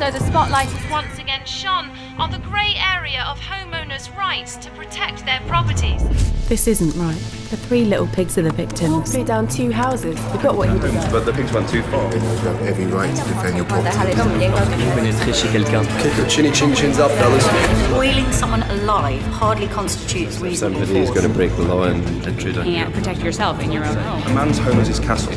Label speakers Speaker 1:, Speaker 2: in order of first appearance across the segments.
Speaker 1: So the spotlight is once again shone on the grey area of homeowners' rights to protect their properties.
Speaker 2: This isn't right. The three little pigs are the victims.
Speaker 3: Wolf blew down 2 houses. We got what he deserved.
Speaker 4: But the pigs went too far.
Speaker 5: You have every right to defend your property.
Speaker 6: Pénétrer chez quelqu'un.
Speaker 4: Keep your chinny chins up, fellas.
Speaker 7: Boiling someone alive hardly constitutes reasonable force.
Speaker 4: Somebody is going to break the law and intrude on you.
Speaker 8: You can't protect yourself in your own home.
Speaker 4: A man's home is his castle.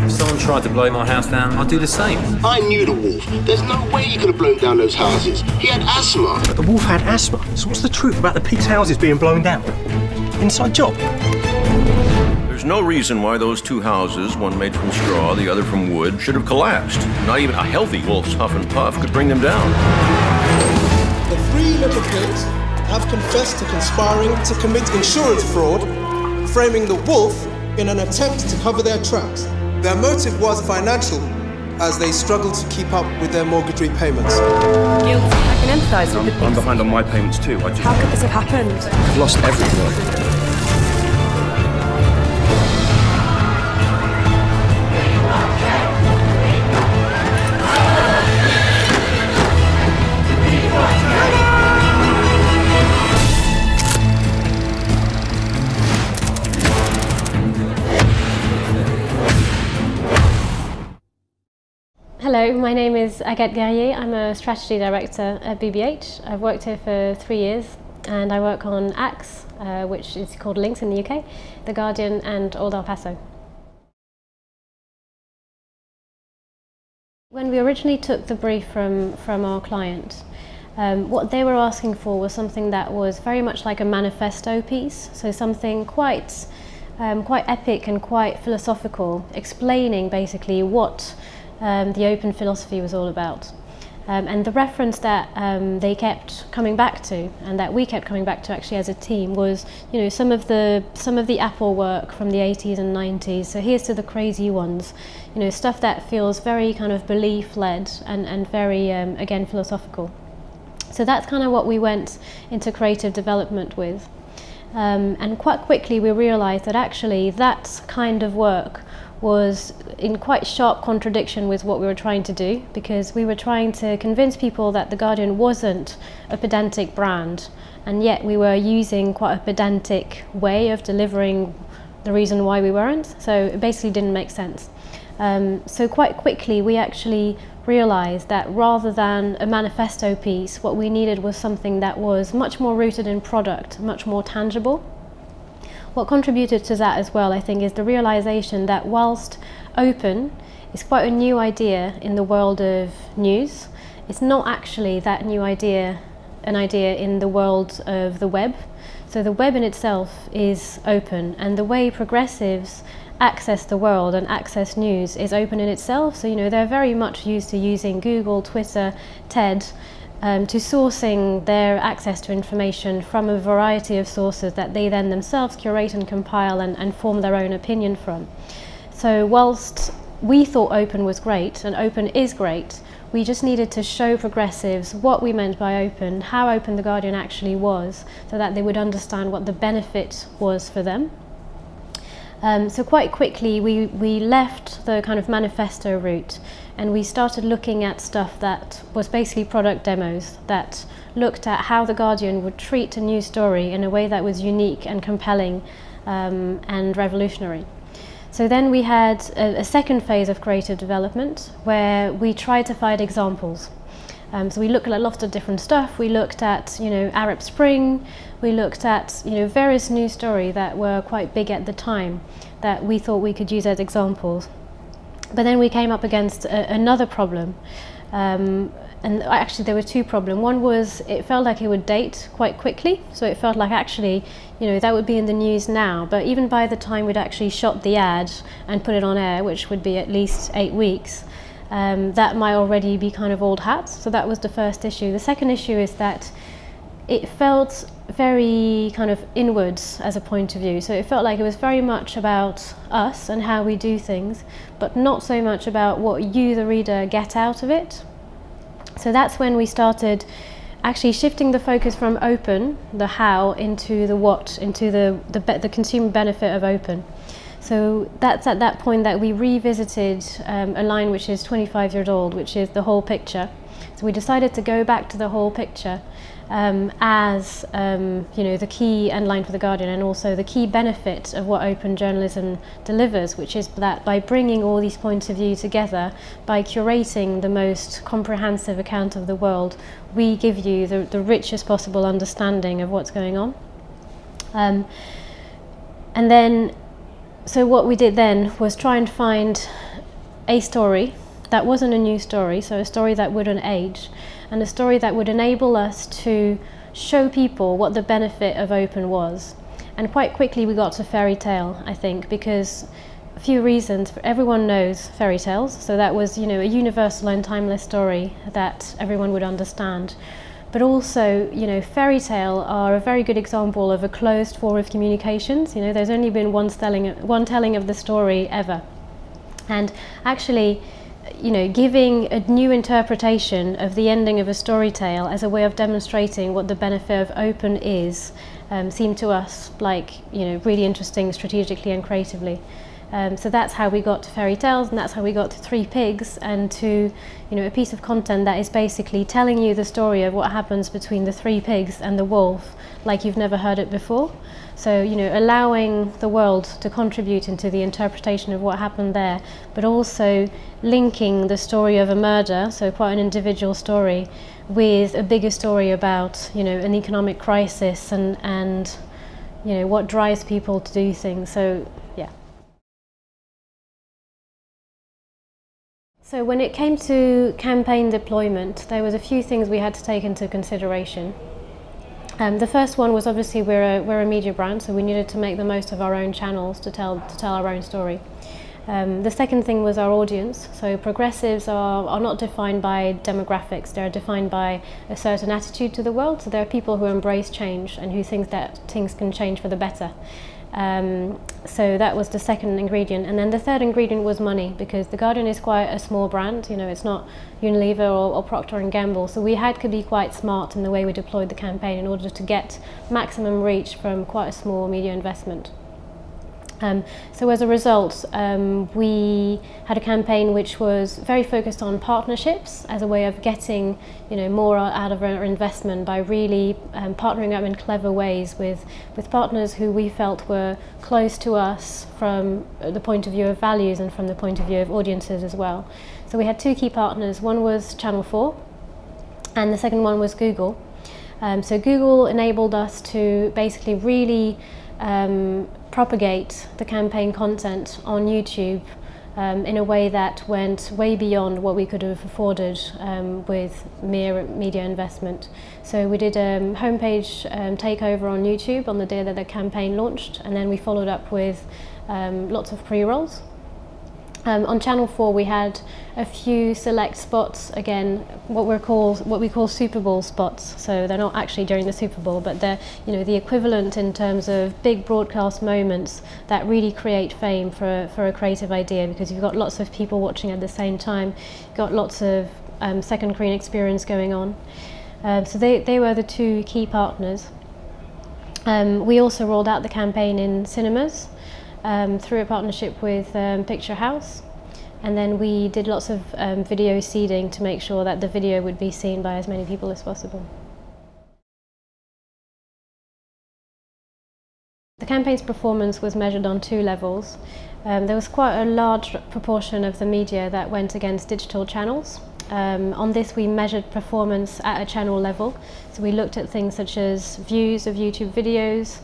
Speaker 6: If someone tried to blow my house down, I'd do the same.
Speaker 9: I knew the wolf. There's no way he could have blown down those houses. He had asthma.
Speaker 10: But the wolf had asthma. So what's the truth about the pigs' houses being blown down? Inside job.
Speaker 11: There's no reason why those 2 houses, one made from straw, the other from wood, should have collapsed. Not even a healthy wolf's huff and puff could bring them down.
Speaker 12: The 3 little pigs have confessed to conspiring to commit insurance fraud, framing the wolf in an attempt to cover their tracks. Their motive was financial, as they struggled to keep up with their mortgage repayments.
Speaker 3: Guilty. I can empathise with the pigs.
Speaker 4: I'm behind on my payments too.
Speaker 3: How could this have happened?
Speaker 4: I've lost everything.
Speaker 13: Hello, my name is Agathe Guerrier. I'm a strategy director at BBH. I've worked here for 3 years and I work on Axe, which is called Links in the UK, The Guardian and Old El Paso. When we originally took the brief from our client, what they were asking for was something that was very much like a manifesto piece, so something quite epic and quite philosophical, explaining basically what the open philosophy was all about. And the reference that they kept coming back to, and that we kept coming back to actually as a team, was, you know, some of the Apple work from the 80s and 90s. So here's to the crazy ones, you know, stuff that feels very kind of belief-led and very again philosophical. So that's kind of what we went into creative development with. And quite quickly we realized that actually that kind of work was in quite sharp contradiction with what we were trying to do, because we were trying to convince people that The Guardian wasn't a pedantic brand, and yet we were using quite a pedantic way of delivering the reason why we weren't. So it basically didn't make sense. So quite quickly we actually realized that rather than a manifesto piece, what we needed was something that was much more rooted in product, much more tangible. What contributed to that as well, I think, is the realization that whilst open is quite a new idea in the world of news, it's not actually that new idea an idea in the world of the web. So the web in itself is open, and the way progressives access the world and access news is open in itself. So, you know, they're very much used to using Google, Twitter, TED, to sourcing their access to information from a variety of sources that they then themselves curate and compile and form their own opinion from. So whilst we thought open was great, and open is great, we just needed to show progressives what we meant by open, how open The Guardian actually was, so that they would understand what the benefit was for them. So quite quickly we left the kind of manifesto route, and we started looking at stuff that was basically product demos, that looked at how The Guardian would treat a news story in a way that was unique and compelling and revolutionary. So then we had a second phase of creative development where we tried to find examples. So we looked at a lot of different stuff. We looked at, you know, Arab Spring. We looked at, you know, various news stories that were quite big at the time that we thought we could use as examples. But then we came up against another problem. And actually there were 2 problems. One was it felt like it would date quite quickly. So it felt like actually, you know, that would be in the news now. But even by the time we'd actually shot the ad and put it on air, which would be at least 8 weeks, that might already be kind of old hat. So that was the first issue. The second issue is that it felt very kind of inwards as a point of view. So it felt like it was very much about us and how we do things, but not so much about what you, the reader, get out of it. So that's when we started actually shifting the focus from open, the how, into the what, into the consumer benefit of open. So that's at that point that we revisited a line which is 25 years old, which is the whole picture. So we decided to go back to the whole picture as the key end line for The Guardian, and also the key benefit of what open journalism delivers, which is that by bringing all these points of view together, by curating the most comprehensive account of the world, we give you the richest possible understanding of what's going on. And then, so what we did then was try and find a story that wasn't a new story, so a story that wouldn't age, and a story that would enable us to show people what the benefit of open was. And quite quickly we got to fairy tale, I think, because a few reasons. Everyone knows fairy tales, so that was, a universal and timeless story that everyone would understand. But also, fairy tale are a very good example of a closed form of communications. There's only been one telling of the story ever. And actually, giving a new interpretation of the ending of a story tale as a way of demonstrating what the benefit of open is seemed to us like, really interesting strategically and creatively. So that's how we got to fairy tales, and that's how we got to Three Pigs, and to a piece of content that is basically telling you the story of what happens between the three pigs and the wolf like you've never heard it before. So allowing the world to contribute into the interpretation of what happened there, but also linking the story of a murder, so quite an individual story, with a bigger story about an economic crisis and what drives people to do things. So yeah. So when it came to campaign deployment, there was a few things we had to take into consideration. The first one was obviously we're a media brand, so we needed to make the most of our own channels to tell our own story. The second thing was our audience. So progressives are not defined by demographics, they're defined by a certain attitude to the world. So there are people who embrace change and who think that things can change for the better. So that was the second ingredient. And then the third ingredient was money, because The Guardian is quite a small brand. It's not Unilever or Procter & Gamble. So we had to be quite smart in the way we deployed the campaign in order to get maximum reach from quite a small media investment. So as a result, we had a campaign which was very focused on partnerships as a way of getting more out of our investment by really partnering up in clever ways with partners who we felt were close to us from the point of view of values and from the point of view of audiences as well. So we had two key partners. One was Channel 4 and the second one was Google. So Google enabled us to basically really propagate the campaign content on YouTube in a way that went way beyond what we could have afforded with mere media investment. So we did a homepage takeover on YouTube on the day that the campaign launched, and then we followed up with lots of pre-rolls. On Channel 4 we had a few select spots, again what we call Super Bowl spots. So they're not actually during the Super Bowl, but they're the equivalent in terms of big broadcast moments that really create fame for a creative idea, because you've got lots of people watching at the same time, you've got lots of second screen experience going on. So they were the two key partners. We also rolled out the campaign in cinemas through a partnership with Picture House, and then we did lots of video seeding to make sure that the video would be seen by as many people as possible. The campaign's performance was measured on two levels. There was quite a large proportion of the media that went against digital channels. On this we measured performance at a channel level, so we looked at things such as views of YouTube videos,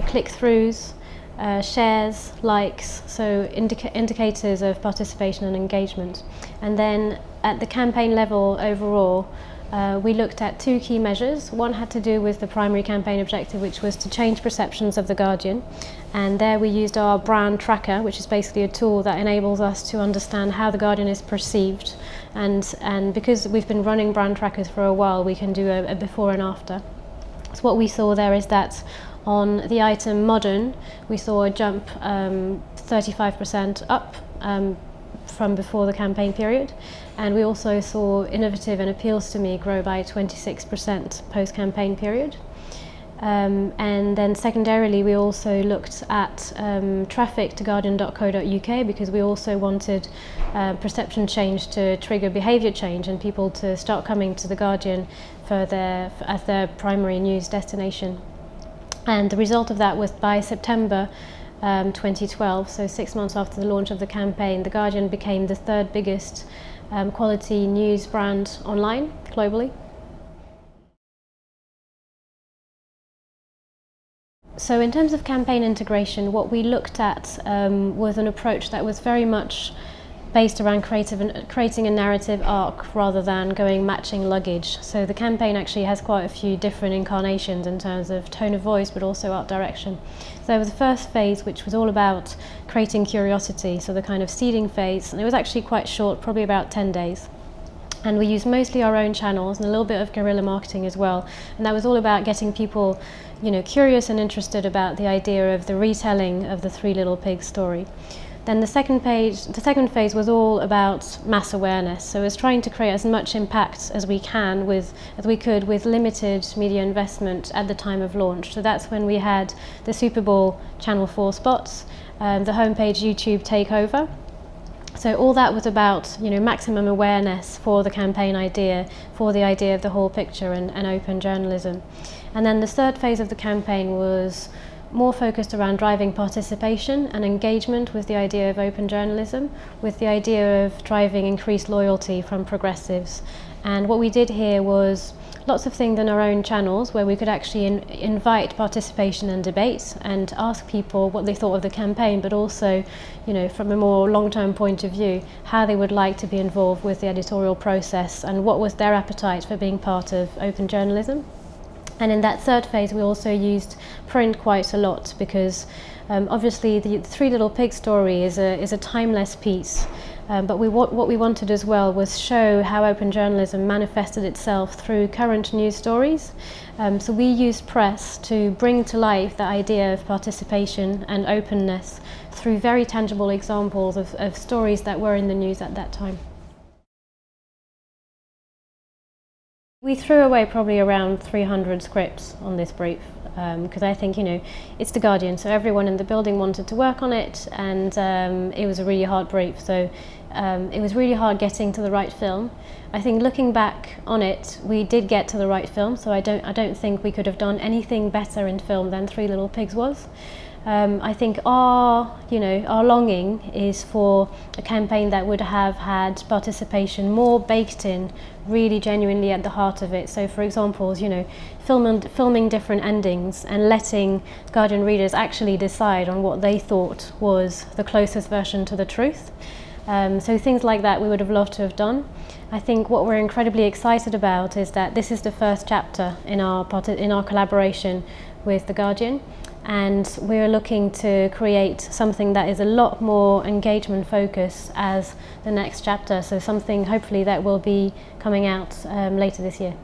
Speaker 13: click-throughs, shares, likes, so indicators of participation and engagement. And then at the campaign level overall, we looked at two key measures. One had to do with the primary campaign objective, which was to change perceptions of The Guardian. And there we used our brand tracker, which is basically a tool that enables us to understand how The Guardian is perceived. And because we've been running brand trackers for a while, we can do a before and after. So what we saw there is that on the item modern, we saw a jump 35% up from before the campaign period, and we also saw innovative and appeals to me grow by 26% post-campaign period. And then secondarily we also looked at traffic to guardian.co.uk, because we also wanted perception change to trigger behaviour change and people to start coming to The Guardian as their primary news destination. And the result of that was by September 2012, so 6 months after the launch of the campaign, The Guardian became the third biggest quality news brand online globally. So in terms of campaign integration, what we looked at was an approach that was very much based around creating a narrative arc rather than going matching luggage. So the campaign actually has quite a few different incarnations in terms of tone of voice, but also art direction. So there was the first phase, which was all about creating curiosity, so the kind of seeding phase, and it was actually quite short, probably about 10 days. And we used mostly our own channels and a little bit of guerrilla marketing as well. And that was all about getting people, curious and interested about the idea of the retelling of the Three Little Pigs story. Then the second phase was all about mass awareness. So it was trying to create as much impact as we could with limited media investment at the time of launch. So that's when we had the Super Bowl Channel 4 spots, the homepage YouTube takeover. So all that was about, maximum awareness for the campaign idea, for the idea of the whole picture and open journalism. And then the third phase of the campaign was more focused around driving participation and engagement with the idea of open journalism, with the idea of driving increased loyalty from progressives. And what we did here was lots of things in our own channels where we could actually invite participation and debate and ask people what they thought of the campaign, but also, from a more long-term point of view, how they would like to be involved with the editorial process and what was their appetite for being part of open journalism. And in that third phase, we also used print quite a lot because obviously the Three Little Pigs story is a timeless piece. But what we wanted as well was show how open journalism manifested itself through current news stories. So we used press to bring to life the idea of participation and openness through very tangible examples of stories that were in the news at that time. We threw away probably around 300 scripts on this brief because I think, it's The Guardian, so everyone in the building wanted to work on it, and it was a really hard brief. So it was really hard getting to the right film. I think looking back on it, we did get to the right film, so I don't think we could have done anything better in film than Three Little Pigs was. I think our longing is for a campaign that would have had participation more baked in, really genuinely at the heart of it. So, for example, filming different endings and letting Guardian readers actually decide on what they thought was the closest version to the truth. So things like that we would have loved to have done. I think what we're incredibly excited about is that this is the first chapter in our collaboration with The Guardian. And we're looking to create something that is a lot more engagement focused as the next chapter, so something hopefully that will be coming out later this year.